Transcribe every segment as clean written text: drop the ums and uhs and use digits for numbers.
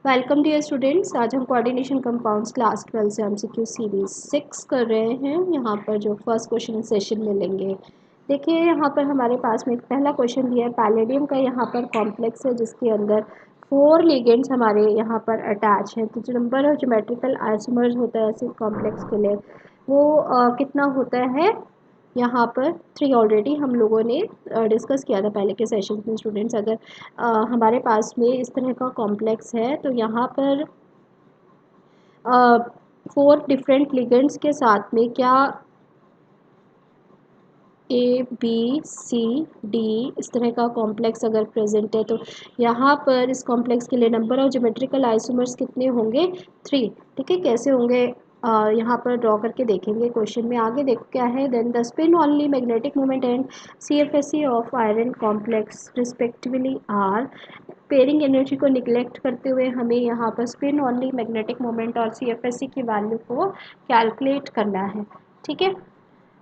Welcome dear students. आज हम coordination compounds class 12 से एमसीक्यू सीरीज 6 कर रहे हैं। यहाँ पर जो फर्स्ट क्वेश्चन सेशन में लेंगे, देखिए यहाँ पर हमारे पास में एक पहला क्वेश्चन दिया है। पैलेडियम का यहाँ पर कॉम्प्लेक्स है जिसके अंदर 4 लिगेंड्स हमारे यहाँ पर अटैच हैं। तो जो नंबर ऑफ ज्योमेट्रिकल आइसोमर्स होता है ऐसे कॉम्प्लेक्स के लिए वो कितना होता है यहाँ पर 3 ऑलरेडी हम लोगों ने डिस्कस किया था पहले के सेशन में। स्टूडेंट्स, अगर हमारे पास में इस तरह का कॉम्प्लेक्स है तो यहाँ पर 4 डिफरेंट लिगेंड्स के साथ में क्या ए बी सी डी इस तरह का कॉम्प्लेक्स अगर प्रेजेंट है तो यहाँ पर इस कॉम्प्लेक्स के लिए नंबर ऑफ ज्योमेट्रिकल आइसोमर्स कितने होंगे? 3। ठीक है, कैसे होंगे यहाँ पर ड्रॉ करके देखेंगे क्वेश्चन में। आगे देखो क्या है। Then the spin only magnetic moment and CFSE of iron complex respectively are. Pairing energy को निगलेक्ट करते हुए हमें यहाँ पर स्पिन ऑनली मैग्नेटिक मोमेंट और CFSE की वैल्यू को कैलकुलेट करना है। ठीक है,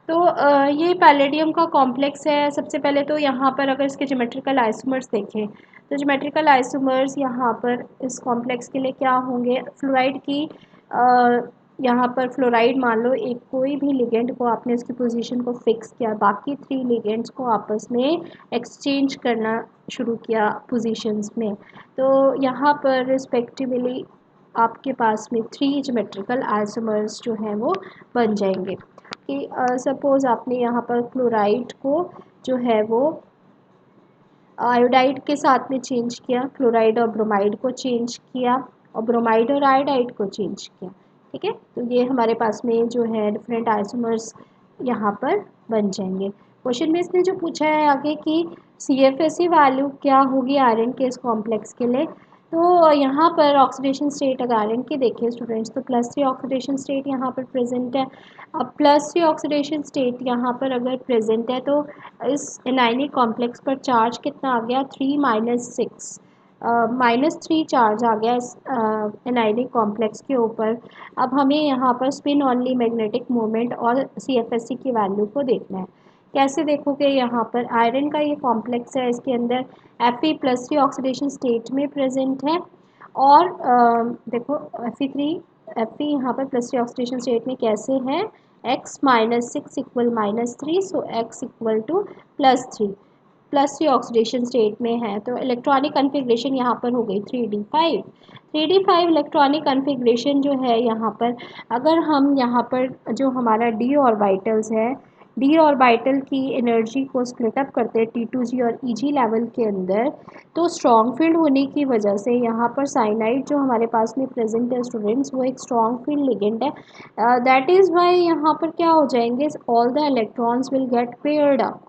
तो ये पैलेडियम का कॉम्प्लेक्स है। सबसे पहले तो यहाँ पर अगर इसके ज्योमेट्रिकल आइसोमर्स देखें तो ज्योमेट्रिकल आइसोमर्स यहाँ पर इस कॉम्प्लेक्स के लिए क्या होंगे? फ्लोराइड की यहाँ पर फ्लोराइड मान लो, एक कोई भी लिगेंड को आपने इसकी पोजीशन को फिक्स किया, बाकी 3 लिगेंड्स को आपस में एक्सचेंज करना शुरू किया पोजीशंस में, तो यहाँ पर रिस्पेक्टिवली आपके पास में 3 ज्योमेट्रिकल आइसोमर्स जो हैं वो बन जाएंगे। कि सपोज़ आपने यहाँ पर क्लोराइड को जो है वो आयोडाइड के साथ में चेंज किया, क्लोराइड और ब्रोमाइड को चेंज किया और ब्रोमाइड और आयोडाइड को चेंज किया। ठीक है, तो ये हमारे पास में जो है डिफरेंट आइसोमर्स यहाँ पर बन जाएंगे। क्वेश्चन में इसने जो पूछा है आगे कि CFSE वैल्यू क्या होगी आयरन के इस कॉम्प्लेक्स के लिए, तो यहाँ पर ऑक्सीडेशन स्टेट अगर आयरन की देखें स्टूडेंट्स तो +3 ऑक्सीडेशन स्टेट यहाँ पर प्रेजेंट है। अब +3 ऑक्सीडेशन स्टेट यहाँ पर अगर प्रेजेंट है तो इस एनायनिक कॉम्प्लेक्स पर चार्ज कितना आ गया? 3 - 3 चार्ज आ गया इस एनायनिक कॉम्प्लेक्स के ऊपर। अब हमें यहाँ पर स्पिन ऑनली मैग्नेटिक मोमेंट और CFSE की वैल्यू को देखना है। कैसे देखोगे? यहाँ पर आयरन का ये कॉम्प्लेक्स है, इसके अंदर Fe+3 ऑक्सीडेशन स्टेट में प्रेजेंट है और देखो Fe यहाँ पर +3 ऑक्सीडेशन स्टेट में कैसे है? x - 6 = -3, सो x = +3 ऑक्सीडेशन स्टेट में है। तो इलेक्ट्रॉनिक कन्फिग्रेशन यहाँ पर हो गई 3d5। 3d5 इलेक्ट्रॉनिक कन्फिग्रेशन जो है यहाँ पर, अगर हम यहाँ पर जो हमारा d ऑर्बिटल्स है, डी ऑर्बिटल की एनर्जी को स्प्लिट अप करते हैं T2G और EG लेवल के अंदर, तो स्ट्रॉन्ग फील्ड होने की वजह से यहाँ पर साइनाइड जो हमारे पास में प्रेजेंट है स्टूडेंट्स, वो एक स्ट्रॉन्ग फील्ड लिगेंड है। दैट इज़ वाई यहाँ पर क्या हो जाएंगे? All the electrons will get paired up.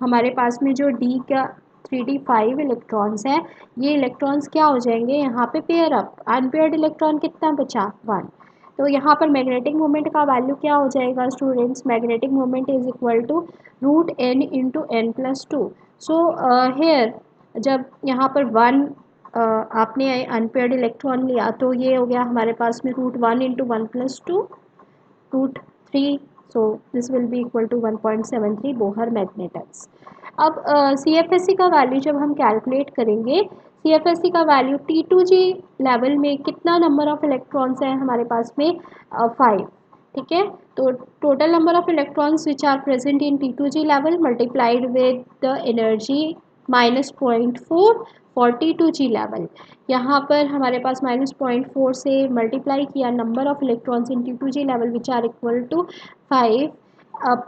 हमारे पास में जो D का 3d5 इलेक्ट्रॉन्स है, ये इलेक्ट्रॉन्स क्या हो जाएंगे यहाँ पे? Pair up. अनपेयर्ड इलेक्ट्रॉन कितना बचा? 1। तो यहाँ पर मैग्नेटिक मोमेंट का वैल्यू क्या हो जाएगा students? Magnetic moment is equal to √n × n+2। So here जब यहाँ पर 1 आपने अनपेयर्ड इलेक्ट्रॉन लिया तो ये हो गया हमारे पास में √1 × 1+2 √3, so this will be equal to 1.73 Bohr magnetics. अब CFSE का वैल्यू जब हम कैलकुलेट करेंगे, CFSE का वैल्यू T2G लेवल में कितना नंबर ऑफ इलेक्ट्रॉन्स है हमारे पास में? 5। ठीक है, तो total number of electrons which are present in T2G level multiplied with the energy -0.4 for T2G level. यहाँ पर हमारे पास -0.4 से मल्टीप्लाई किया number of electrons in T2G level which are equal to 5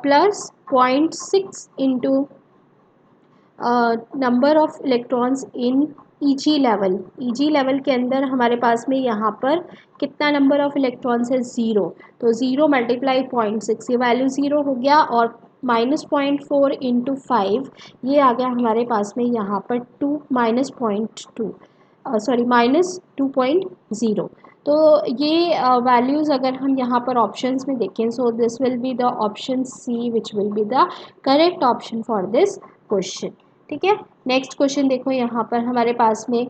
plus 0.6 into number of electrons in EG level. EG level के अंदर हमारे पास में यहाँ पर कितना नंबर ऑफ इलेक्ट्रॉन्स है? 0। तो 0 × 0.6, ये वैल्यू 0 हो गया और -0.4 इंटू 5 ये आ गया हमारे पास में यहाँ पर 2 -0.2 सॉरी -2.0। तो ये वैल्यूज़ अगर हम यहाँ पर ऑप्शंस में देखें, सो this will be the option C which will be the correct option for this question. ठीक है, नेक्स्ट क्वेश्चन देखो यहाँ पर हमारे पास में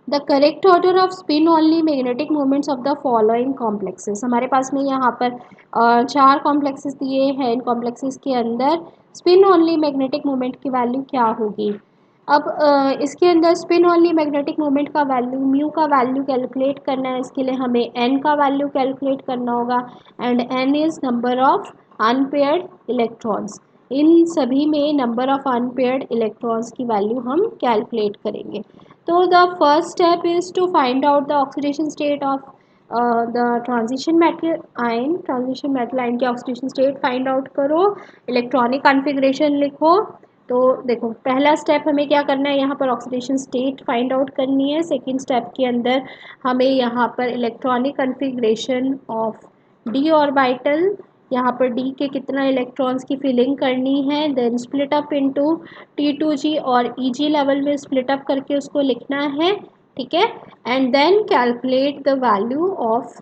the correct order off spin only magnetic moments of the following complexes. हमारे पास में यहाँ पर 4 कॉम्प्लेक्सेस दिए हैं। इन कॉम्प्लेक्सेस के अंदर स्पिन ऑनली मैग्नेटिक मोमेंट की वैल्यू क्या होगी? अब इसके अंदर स्पिन ओनली मैग्नेटिक मोमेंट का वैल्यू म्यू का वैल्यू कैलकुलेट करना है। इसके लिए हमें एन का वैल्यू कैलकुलेट करना होगा and n is number of unpaired electrons. इन सभी में नंबर ऑफ अनपेयर्ड इलेक्ट्रॉन्स की वैल्यू हम कैलकुलेट करेंगे। तो the first step is to find out the oxidation state of the transition metal ion. Transition metal ion की oxidation state find out करो, electronic configuration लिखो। तो देखो पहला स्टेप हमें क्या करना है, यहाँ पर ऑक्सीडेशन स्टेट फाइंड आउट करनी है। सेकंड स्टेप के अंदर हमें यहाँ पर electronic configuration of D orbital, यहाँ पर डी के कितना इलेक्ट्रॉन्स की फिलिंग करनी है, then split up into T2G और EG लेवल में स्प्लिट अप करके उसको लिखना है, ठीक है। And then calculate the value of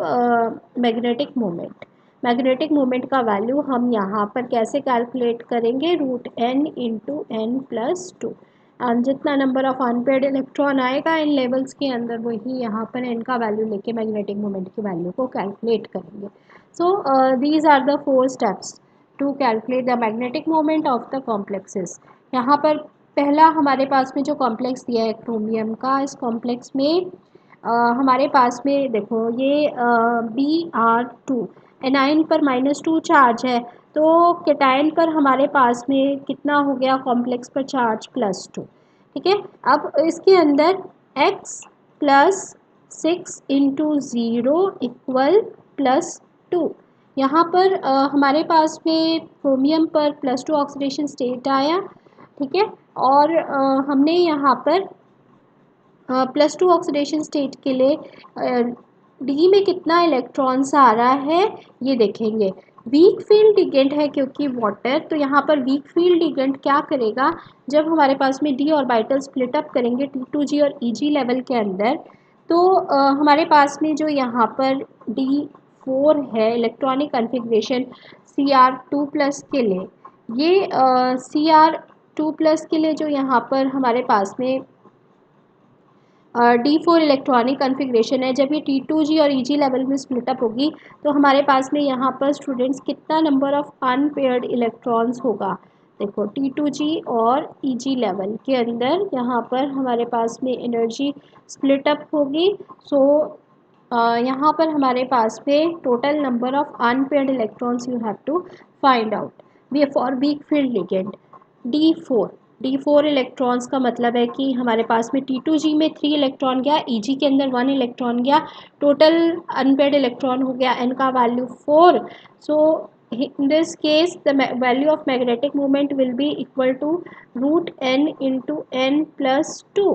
magnetic moment. Magnetic moment का वैल्यू हम यहाँ पर कैसे कैलकुलेट करेंगे, root n into n plus two. जितना नंबर ऑफ अनपेयर्ड इलेक्ट्रॉन आएगा इन लेवल्स के अंदर वही यहाँ पर एन का वैल्यू लेके मैग्नेटिक मोमेंट की वैल्यू को कैलकुलेट करेंगे। So these are the 4 steps to calculate the magnetic moment of the complexes. यहाँ पर पहला हमारे पास में जो कॉम्प्लेक्स दिया है क्रोमियम का, इस कॉम्प्लेक्स में हमारे पास में देखो ये Br2 एनाइन पर -2 चार्ज है, तो केटायन पर हमारे पास में कितना हो गया कॉम्प्लेक्स पर चार्ज +2, ठीक है। अब इसके अंदर x plus 6 into zero equal +2। यहाँ पर हमारे पास में क्रोमियम पर +2 ऑक्सीडेशन स्टेट आया, ठीक है। और हमने यहाँ पर +2 ऑक्सीडेशन स्टेट के लिए डी में कितना इलेक्ट्रॉन्स आ रहा है ये देखेंगे। वीक फील्ड लिगेंड है क्योंकि वाटर, तो यहाँ पर वीक फील्ड लिगेंड क्या करेगा, जब हमारे पास में डी ऑर्बिटल स्प्लिट अप करेंगे T2G और EG लेवल के अंदर, तो हमारे पास में जो यहाँ पर D4 है इलेक्ट्रॉनिक कॉन्फ़िगरेशन Cr2+ के लिए, ये Cr2+ के लिए जो यहाँ पर हमारे पास में D4 इलेक्ट्रॉनिक कॉन्फ़िगरेशन है, जब ये T2G और EG लेवल में स्प्लिट अप होगी तो हमारे पास में यहाँ पर स्टूडेंट्स कितना नंबर ऑफ अनपेयर्ड इलेक्ट्रॉन्स होगा। देखो T2G और EG लेवल के अंदर यहाँ पर हमारे पास में एनर्जी स्प्लिट अप होगी। सो यहाँ पर हमारे पास में total number of unpaired electrons you have to find out we for weak field ligand D4 electrons का मतलब है कि हमारे पास में T2G में 3 इलेक्ट्रॉन गया, EG के अंदर 1 इलेक्ट्रॉन गया, टोटल अनपेयर्ड इलेक्ट्रॉन हो गया n का value 4। So in this case the value of magnetic moment will be equal to root n into n plus 2।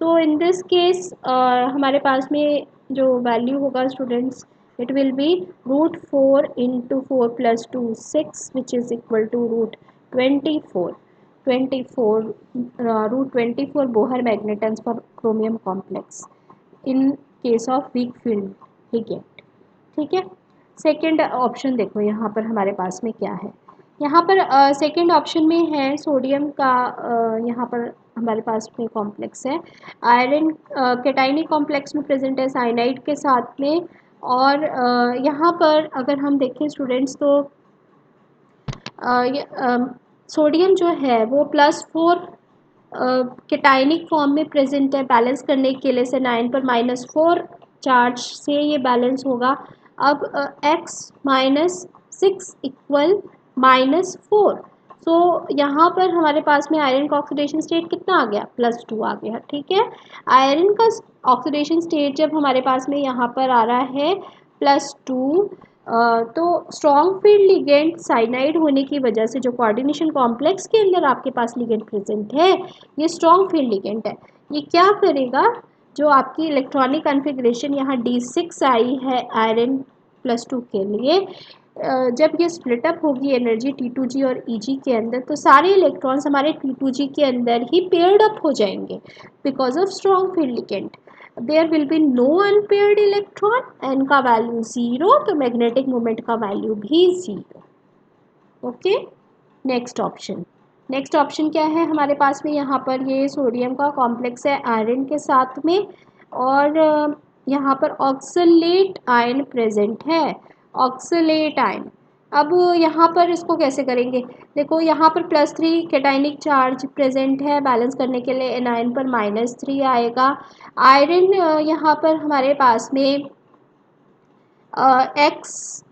so in this case हमारे पास में जो वैल्यू होगा students, it will be root 4 into 4 plus 2 6 which is equal to root 24 root 24 Bohr magnetons for chromium complex in case of weak field ligand, ठीक है। Second option देखो यहाँ पर हमारे पास में क्या है, यहाँ पर सेकेंड ऑप्शन में है सोडियम का यहाँ पर हमारे पास में कॉम्प्लेक्स है आयरन कैटायनिक कॉम्प्लेक्स में प्रेजेंट है साइनाइड के साथ में। और यहाँ पर अगर हम देखें स्टूडेंट्स तो सोडियम जो है वो +4 कैटायनिक फॉर्म में प्रेजेंट है, बैलेंस करने के लिए से 9 पर -4 चार्ज से ये बैलेंस होगा। अब x -6 इक्वल -4, सो यहाँ पर हमारे पास में आयरन का ऑक्सीडेशन स्टेट कितना आ गया +2 आ गया, ठीक है। आयरन का ऑक्सीडेशन स्टेट जब हमारे पास में यहाँ पर आ रहा है +2, तो स्ट्रॉन्ग फील्ड लिगेंड साइनाइड होने की वजह से जो कोऑर्डिनेशन कॉम्प्लेक्स के अंदर आपके पास लिगेंड प्रेजेंट है ये स्ट्रॉन्ग फील्ड लिगेंड है। ये क्या करेगा, जो आपकी इलेक्ट्रॉनिक कॉन्फ़िगरेशन यहाँ D6 आई है आयरन +2 के लिए, जब ये स्प्लिट अप होगी एनर्जी T2G और EG के अंदर, तो सारे इलेक्ट्रॉन्स हमारे T2G के अंदर ही पेयर्ड अप हो जाएंगे because of strong field ligand. There will be no unpaired electron, n का वैल्यू 0, तो मैग्नेटिक मोमेंट का वैल्यू भी 0। ओके, नेक्स्ट ऑप्शन क्या है हमारे पास में, यहाँ पर ये सोडियम का कॉम्प्लेक्स है आयरन के साथ में, और यहाँ पर ऑक्सलेट आयन प्रेजेंट है। ऑक्सलेट आयन अब यहाँ पर इसको कैसे करेंगे, देखो यहाँ पर +3 कैटाइनिक चार्ज प्रेजेंट है, बैलेंस करने के लिए एनायन पर -3 आएगा। आयरन यहाँ पर हमारे पास में एक्स,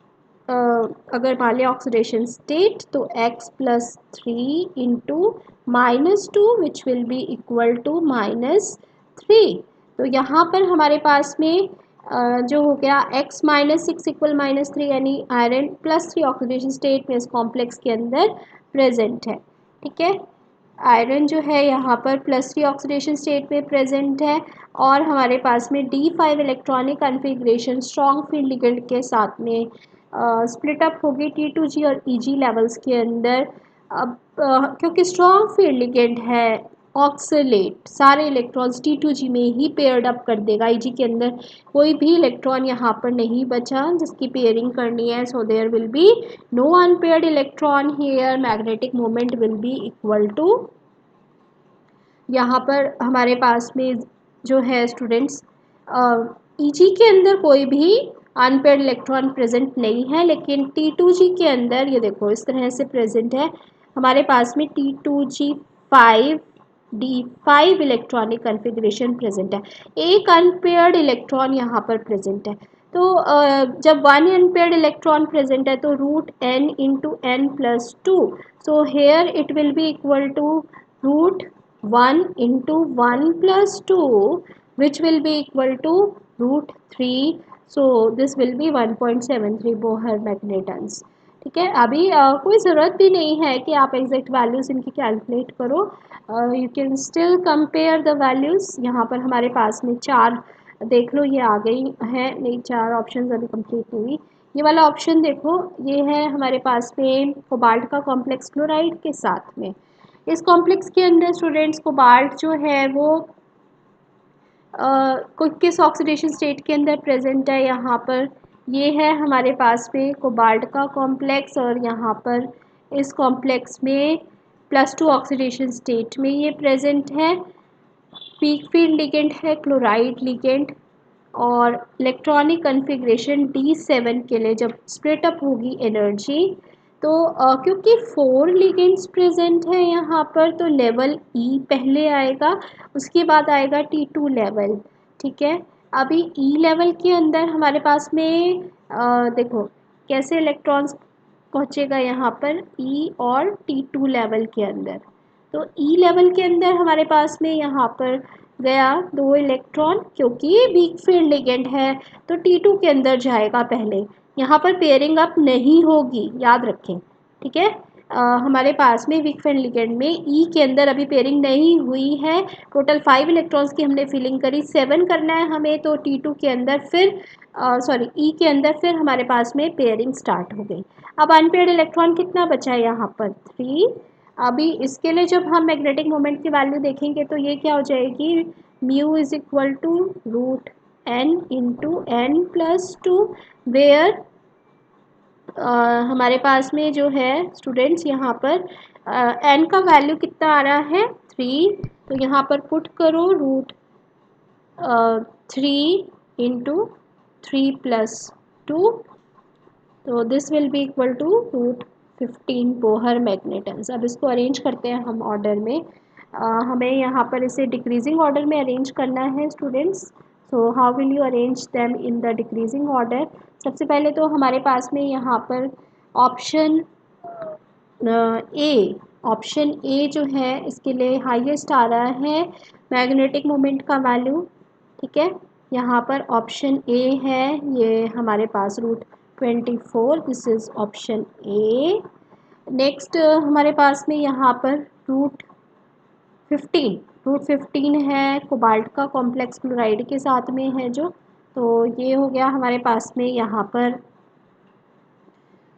अगर मान लिया ऑक्सीडेशन स्टेट तो x+3 into -2 which will be equal to -3। तो यहाँ पर हमारे पास में जो हो गया x -6 इक्वल -3, यानी आयरन +3 ऑक्सीडेशन स्टेट में इस कॉम्प्लेक्स के अंदर प्रेजेंट है। ठीक है, आयरन जो है यहाँ पर +3 ऑक्सीडेशन स्टेट में प्रेजेंट है और हमारे पास में D5 electronic configuration strong field ligand के साथ में स्प्लिट अप होगी T2G और EG लेवल्स के अंदर। अब क्योंकि स्ट्रॉन्ग फील्ड लिगेंड है, ऑक्सीलेट सारे इलेक्ट्रॉन्स T2G में ही पेयर्ड अप कर देगा। EG के अंदर कोई भी इलेक्ट्रॉन यहाँ पर नहीं बचा जिसकी पेयरिंग करनी है, so there will be no unpaired electron here, magnetic moment will be equal to, यहाँ पर हमारे पास में जो है स्टूडेंट्स EG के अंदर कोई भी अनपेयर्ड इलेक्ट्रॉन प्रेजेंट नहीं है, लेकिन T2G के अंदर ये देखो इस तरह से प्रेजेंट है। हमारे पास में T2G5 D5 electronic configuration present है, एक अनपेयर्ड इलेक्ट्रॉन यहाँ पर प्रेजेंट है। तो जब वन अनपेयर्ड इलेक्ट्रॉन प्रेजेंट है तो √n into n+2, so here it will be equal to √1 into 1+2 which will be equal to √3, so this will be 1.73 Bohr magnetons. ठीक है, अभी कोई ज़रूरत भी नहीं है कि आप एग्जैक्ट वैल्यूज़ इनकी कैलकुलेट करो, you can still compare the values. यहाँ पर हमारे पास में 4 देख लो, ये आ गई है, नहीं 4 ऑप्शन अभी कंप्लीट नहीं हुई। ये वाला ऑप्शन देखो, ये है हमारे पास में कोबाल्ट का कॉम्प्लेक्स क्लोराइड के साथ में। इस कॉम्प्लेक्स के अंदर स्टूडेंट्स कोबाल्ट जो है वो किस ऑक्सीडेशन स्टेट के अंदर प्रेजेंट है, यहाँ पर ये है हमारे पास में कोबाल्ट का कॉम्प्लेक्स और यहाँ पर इस कॉम्प्लेक्स में +2 ऑक्सीडेशन स्टेट में ये प्रेजेंट है। पीक फील्ड लिगेंड है क्लोराइड लिगेंड और इलेक्ट्रॉनिक कन्फिग्रेशन D7 के लिए जब स्प्लिट अप होगी एनर्जी तो क्योंकि 4 लिगेंड्स प्रेजेंट है यहाँ पर तो लेवल E पहले आएगा, उसके बाद आएगा T2 लेवल। ठीक है, अभी E लेवल के अंदर हमारे पास में देखो कैसे इलेक्ट्रॉन्स पहुँचेगा यहाँ पर E और T2 लेवल के अंदर। तो E लेवल के अंदर हमारे पास में यहाँ पर गया 2 इलेक्ट्रॉन, क्योंकि ये वीक फील्ड लिगेंड है तो T2 के अंदर जाएगा पहले, यहाँ पर पेयरिंग अप नहीं होगी, याद रखें। ठीक है, हमारे पास में वीक फील्ड लिगेंड में E के अंदर अभी पेयरिंग नहीं हुई है। टोटल 5 इलेक्ट्रॉन्स की हमने फिलिंग करी, 7 करना है हमें, तो T2 के अंदर फिर E के अंदर फिर हमारे पास में पेयरिंग स्टार्ट हो गई। अब अनपेयर्ड इलेक्ट्रॉन कितना बचा है यहाँ पर 3। अभी इसके लिए जब हम मैग्नेटिक मोमेंट की वैल्यू देखेंगे तो ये क्या हो जाएगी, mu is equal to √n into n+2 where हमारे पास में जो है स्टूडेंट्स यहाँ पर n का वैल्यू कितना आ रहा है 3, तो यहाँ पर पुट करो √3 इंटू 3+2, तो this will be equal to √15 Bohr magnetons. अब इसको अरेंज करते हैं हम ऑर्डर में, हमें यहाँ पर इसे डिक्रीजिंग ऑर्डर में अरेंज करना है students. So how will you arrange them in the decreasing order. सबसे पहले तो हमारे पास में यहाँ पर ऑप्शन ए जो है इसके लिए हाईएस्ट आ रहा है मैग्नेटिक मोमेंट का वैल्यू। ठीक है, यहाँ पर ऑप्शन ए है, ये हमारे पास √24, this is option A. Next हमारे पास में यहाँ पर √15 है, कोबाल्ट का कॉम्प्लेक्स क्लोराइड के साथ में है जो, तो ये हो गया हमारे पास में यहाँ पर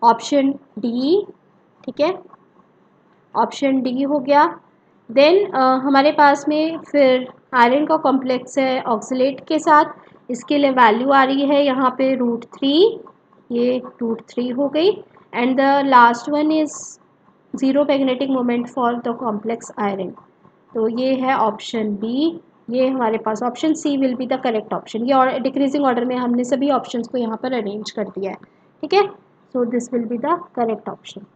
ऑप्शन डी। ठीक है, ऑप्शन डी हो गया। देन हमारे पास में फिर आयरन का कॉम्प्लेक्स है ऑक्सीलेट के साथ, इसके लिए वैल्यू आ रही है यहाँ पे √3, ये √3 हो गई। And the last one is zero magnetic moment for the complex iron, तो ये है ऑप्शन बी। ये हमारे पास option C will be the correct option. ये और डिक्रीजिंग ऑर्डर में हमने सभी ऑप्शंस को यहाँ पर अरेंज कर दिया है। ठीक है, so this will be the correct option.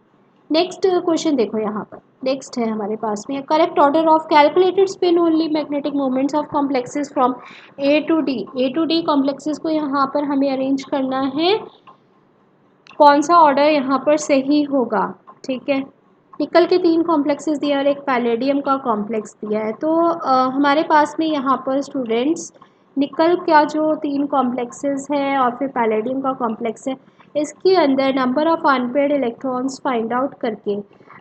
Next question देखो यहाँ पर, नेक्स्ट है हमारे पास में correct order of calculated spin only magnetic moments of complexes from A to D complexes को यहाँ पर हमें अरेंज करना है, कौन सा ऑर्डर यहाँ पर सही होगा। ठीक है, निकल के 3 कॉम्प्लेक्सेस दिया और एक पैलेडियम का कॉम्प्लेक्स दिया है। तो हमारे पास में यहाँ पर स्टूडेंट्स निकल का जो 3 कॉम्प्लेक्सेस है और फिर पैलेडियम का कॉम्प्लेक्स है, इसके अंदर number of unpaired electrons find out करके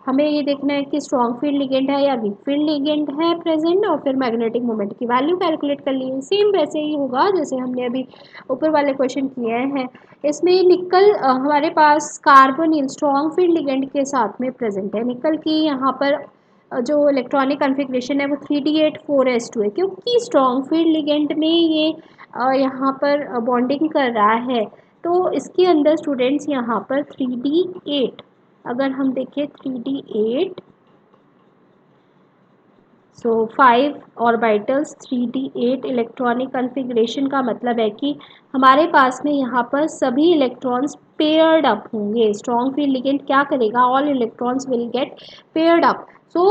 हमें ये देखना है कि स्ट्रॉन्ग फील्ड लिगेंड है या वीक फील्ड लिगेंड है प्रेजेंट, और फिर मैग्नेटिक मोमेंट की वैल्यू कैलकुलेट कर ली। सेम वैसे ही होगा जैसे हमने अभी ऊपर वाले क्वेश्चन किए हैं। इसमें निकल हमारे पास कार्बोनिल स्ट्रॉन्ग फील्ड लिगेंड के साथ में प्रेजेंट है। निकल की यहाँ पर जो इलेक्ट्रॉनिक कन्फिग्रेशन है वो 3D8 4s2 है, क्योंकि स्ट्रॉन्ग फील्ड लिगेंड में ये यहाँ पर बॉन्डिंग कर रहा है। तो इसके अंदर स्टूडेंट्स यहाँ पर 3D8, अगर हम देखें 3D8, सो 5 ऑर्बिटल्स 3D8 इलेक्ट्रॉनिक कन्फिग्रेशन का मतलब है कि हमारे पास में यहाँ पर सभी इलेक्ट्रॉन्स पेयर्ड अप होंगे। स्ट्रॉन्ग फील्ड लिगेंड क्या करेगा, all electrons will get paired up. So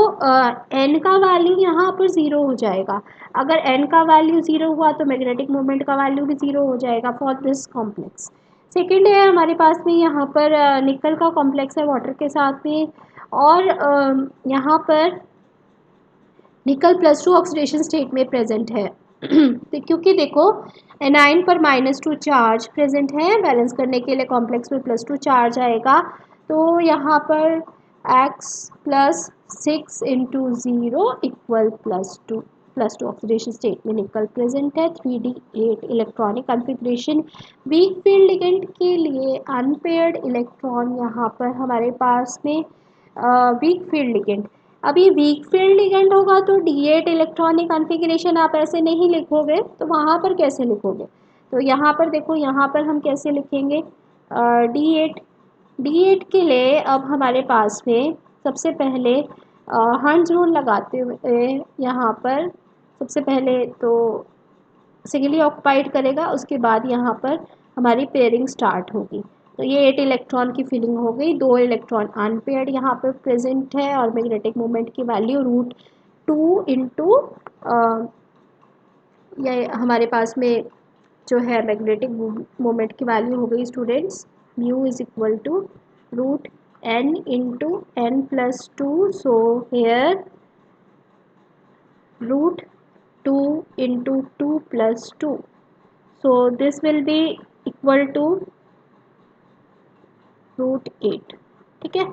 n का वैल्यू यहाँ पर ज़ीरो हो जाएगा। अगर एन का वैल्यू ज़ीरो हुआ तो मैग्नेटिक मोमेंट का वैल्यू भी ज़ीरो हो जाएगा फॉर दिस कॉम्प्लेक्स। सेकेंड है हमारे पास में यहाँ पर निकल का कॉम्प्लेक्स है वाटर के साथ में, और यहाँ पर निकल +2 ऑक्सीडेशन स्टेट में प्रेजेंट है। तो क्योंकि देखो एनाइन पर -2 चार्ज प्रेजेंट है, बैलेंस करने के लिए कॉम्प्लेक्स में +2 चार्ज आएगा। तो यहाँ पर x + 6 × 0 = +2 ऑक्सीडेशन स्टेट में निकल प्रेजेंट है। 3D8 electronic configuration. Week field ligand के लिए अनपेयर्ड इलेक्ट्रॉन यहाँ पर हमारे पास में वीक फील्ड लिगेंड। अभी वीक फील्ड लिगेंड होगा तो D8 इलेक्ट्रॉनिक कॉन्फ़िगरेशन आप ऐसे नहीं लिखोगे, तो वहाँ पर कैसे लिखोगे। तो यहाँ पर देखो, यहाँ पर हम कैसे लिखेंगे D8 के लिए अब हमारे पास में सबसे पहले हंस रूल लगाते हुए यहाँ पर सबसे पहले तो सिंगली ऑक्युपाइड करेगा, उसके बाद यहाँ पर हमारी पेयरिंग स्टार्ट होगी। तो ये 8 इलेक्ट्रॉन की फिलिंग हो गई, 2 इलेक्ट्रॉन अनपेयर्ड यहाँ पर प्रेजेंट है और मैग्नेटिक मोमेंट की वैल्यू √2 इंटू ये हमारे पास में जो है मैग्नेटिक मोमेंट की वैल्यू हो गई students mu is equal to √n into n+2। So here √2 into 2+2, so this will be equal to √8। ठीक है,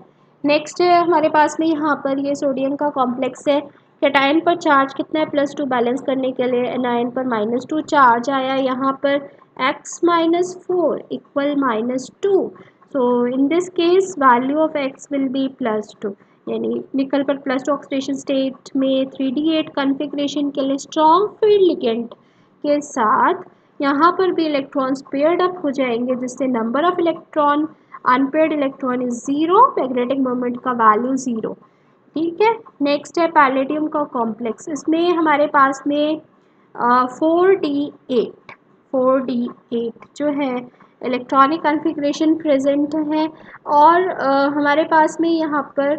नेक्स्ट है हमारे पास में यहाँ पर ये सोडियम का कॉम्प्लेक्स है। कैटायन पर चार्ज कितना है +2, बैलेंस करने के लिए एनायन पर -2 चार्ज आया। यहाँ पर x - 4 = -2, so in this case value of x will be +2, यानी निकल पर +2 ऑक्सीडेशन स्टेट में 3D8 कन्फिग्रेशन के लिए स्ट्रॉन्ग फील्ड लिगेंड के साथ यहाँ पर भी इलेक्ट्रॉन्स पेयर्ड अप हो जाएंगे, जिससे number of electron unpaired electron is 0, magnetic moment का वैल्यू 0। ठीक है, नेक्स्ट है पैलेडियम का कॉम्प्लेक्स। इसमें हमारे पास में 4D8 जो है इलेक्ट्रॉनिक कन्फिग्रेशन प्रेजेंट है, और हमारे पास में यहाँ पर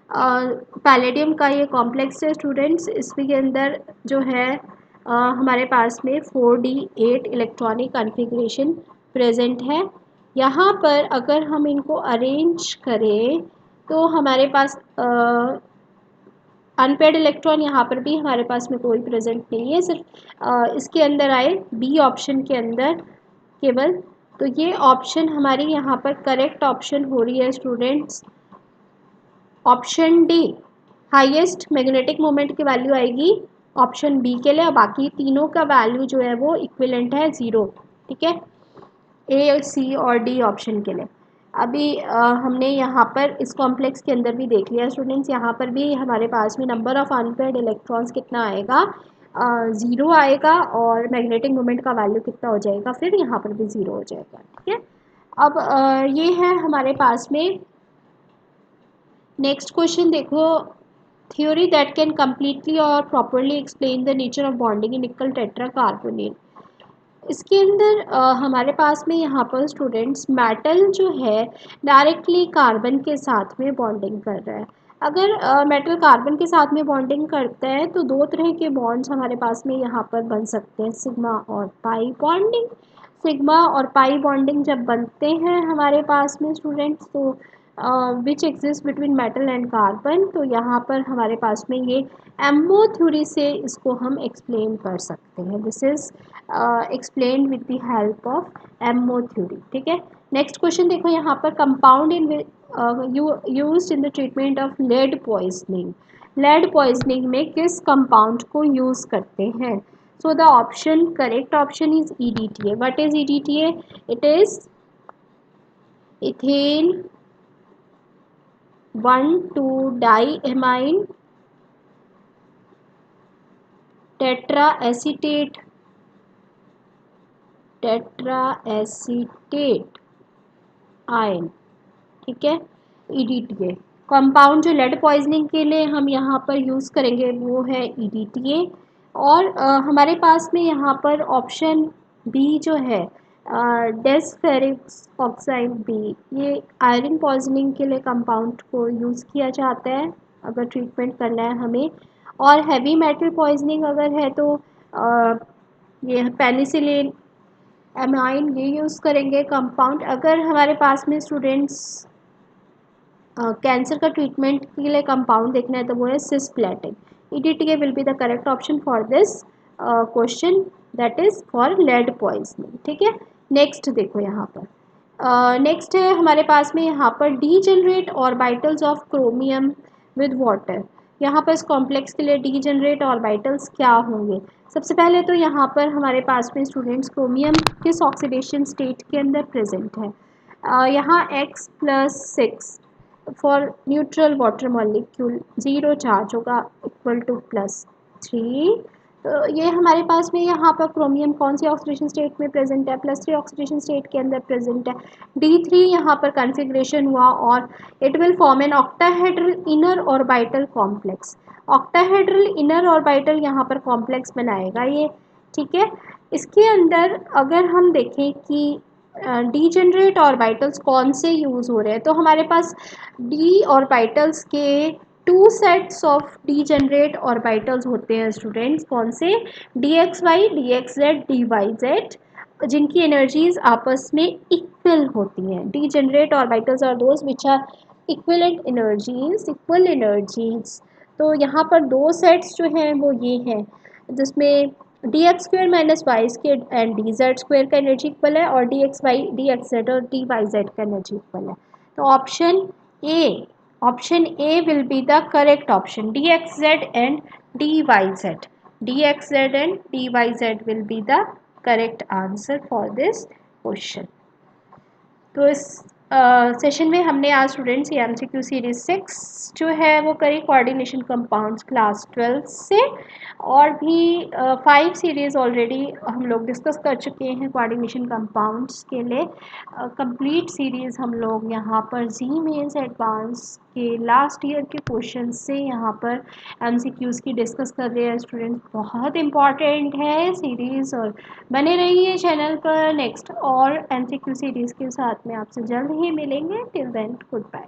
पैलेडियम का ये कॉम्प्लेक्स है स्टूडेंट्स। इसके अंदर जो है हमारे पास में 4D8 इलेक्ट्रॉनिक कन्फिग्रेशन प्रेजेंट है। यहाँ पर अगर हम इनको अरेंज करें तो हमारे पास अनपेयर्ड इलेक्ट्रॉन यहाँ पर भी हमारे पास में कोई प्रेजेंट नहीं है, सिर्फ इसके अंदर आए बी ऑप्शन के अंदर केवल। तो ये ऑप्शन हमारी यहाँ पर करेक्ट ऑप्शन हो रही है students, option D. Highest magnetic moment की वैल्यू आएगी ऑप्शन बी के लिए, बाकी तीनों का वैल्यू जो है वो इक्विवेलेंट है 0। ठीक है, ए, सी और डी ऑप्शन के लिए। अभी हमने यहाँ पर इस कॉम्प्लेक्स के अंदर भी देख लिया स्टूडेंट्स, यहाँ पर भी हमारे पास में नंबर ऑफ अनपेयर्ड इलेक्ट्रॉन्स कितना आएगा, 0 आएगा, और मैग्नेटिक मोमेंट का वैल्यू कितना हो जाएगा, फिर यहाँ पर भी 0 हो जाएगा। ठीक है, अब ये है हमारे पास में। नेक्स्ट क्वेश्चन देखो, थ्योरी दैट कैन कम्प्लीटली और properly explain the nature of bonding in निकल टेट्राकार्बोनेट। इसके अंदर हमारे पास में यहाँ पर स्टूडेंट्स मेटल जो है डायरेक्टली कार्बन के साथ में बॉन्डिंग कर रहा है। अगर मेटल कार्बन के साथ में बॉन्डिंग करता है तो दो तरह के बॉन्ड्स हमारे पास में यहाँ पर बन सकते हैं, सिग्मा और पाई बॉन्डिंग। सिग्मा और पाई बॉन्डिंग जब बनते हैं हमारे पास में स्टूडेंट्स, तो which exist between metal and carbon, तो यहाँ पर हमारे पास में ये एमओ थ्योरी से इसको हम एक्सप्लेन कर सकते हैं। This is explain with the help of MO theory. ठीक है, नेक्स्ट क्वेश्चन देखो यहाँ पर, compound in used in the treatment of lead poisoning. Lead poisoning में किस कंपाउंड को यूज़ करते हैं? So the option, correct option is EDTA. What is EDTA? It is ethane 1,2-diamine tetra acetate ion. ठीक है, EDTA कंपाउंड जो lead poisoning के लिए हम यहाँ पर यूज़ करेंगे वो है EDTA। और हमारे पास में यहाँ पर ऑप्शन बी जो है डेस्फेरिक्स ऑक्साइड बी, ये आयरन पॉइजनिंग के लिए कंपाउंड को यूज़ किया जाता है अगर ट्रीटमेंट करना है हमें। और हैवी मेटल पॉइजनिंग अगर है तो ये पेनिसिलिन एमाइन ये यूज़ करेंगे कंपाउंड। अगर हमारे पास में स्टूडेंट्स कैंसर का ट्रीटमेंट के लिए कंपाउंड देखना है तो वो है cisplatin. EDTA will be the correct option for this question, that is for lead poisoning. ठीक है, नेक्स्ट देखो यहाँ पर, नेक्स्ट है हमारे पास में यहाँ पर degenerate orbitals of chromium with water. यहाँ पर इस कॉम्प्लेक्स के लिए डीजेनरेट ऑर्बिटल्स क्या होंगे? सबसे पहले तो यहाँ पर हमारे पास में स्टूडेंट्स क्रोमियम किस ऑक्सीडेशन स्टेट के अंदर प्रेजेंट है? यहाँ X+6 for neutral water molecule 0 charge होगा, इक्वल टू +3। तो ये हमारे पास में यहाँ पर क्रोमियम कौन सी ऑक्सीडेशन स्टेट में प्रेजेंट है? +3 ऑक्सीडेशन स्टेट के अंदर प्रेजेंट है। D3 यहाँ पर कन्फिग्रेशन हुआ और it will form an octahedral inner orbital complex. Octahedral inner orbital यहाँ पर कॉम्प्लेक्स बनाएगा ये। ठीक है, इसके अंदर अगर हम देखें कि डीजेनरेट ऑर्बिटल्स कौन से यूज़ हो रहे हैं, तो हमारे पास डी ऑर्बिटल्स के two sets of degenerate orbitals होते हैं स्टूडेंट्स। कौन से? DXY, DXZ, DYZ, जिनकी एनर्जीज आपस में इक्वल होती हैं। Degenerate orbitals are those which are equivalent energies, equal energies. तो यहाँ पर दो सेट्स जो हैं वो ये हैं, जिसमें dx² - y² एंड dz² का एनर्जी इक्वल है, और dxy, dxz और dyz का एनर्जी इक्वल है। तो option A will be the correct option, dxz and dyz। dxz and dyz will be the correct answer for this question. तो इस session में हमने आज स्टूडेंट्स ये MCQ सीरीज 6 जो है वो करी कोऑर्डिनेशन कंपाउंड्स क्लास 12 से, और भी 5 सीरीज़ ऑलरेडी हम लोग डिस्कस कर चुके हैं कोऑर्डिनेशन कंपाउंड्स के लिए। कंप्लीट सीरीज़ हम लोग यहाँ पर जी मेंस एडवांस के लास्ट ईयर के क्वेश्चन से यहाँ पर MCQs की डिस्कस कर रहे हैं स्टूडेंट्स। बहुत इंपॉर्टेंट है सीरीज़, और बने रहिए चैनल पर। नेक्स्ट और MCQ सीरीज़ के साथ में आपसे जल्द ही मिलेंगे। Till then good bye.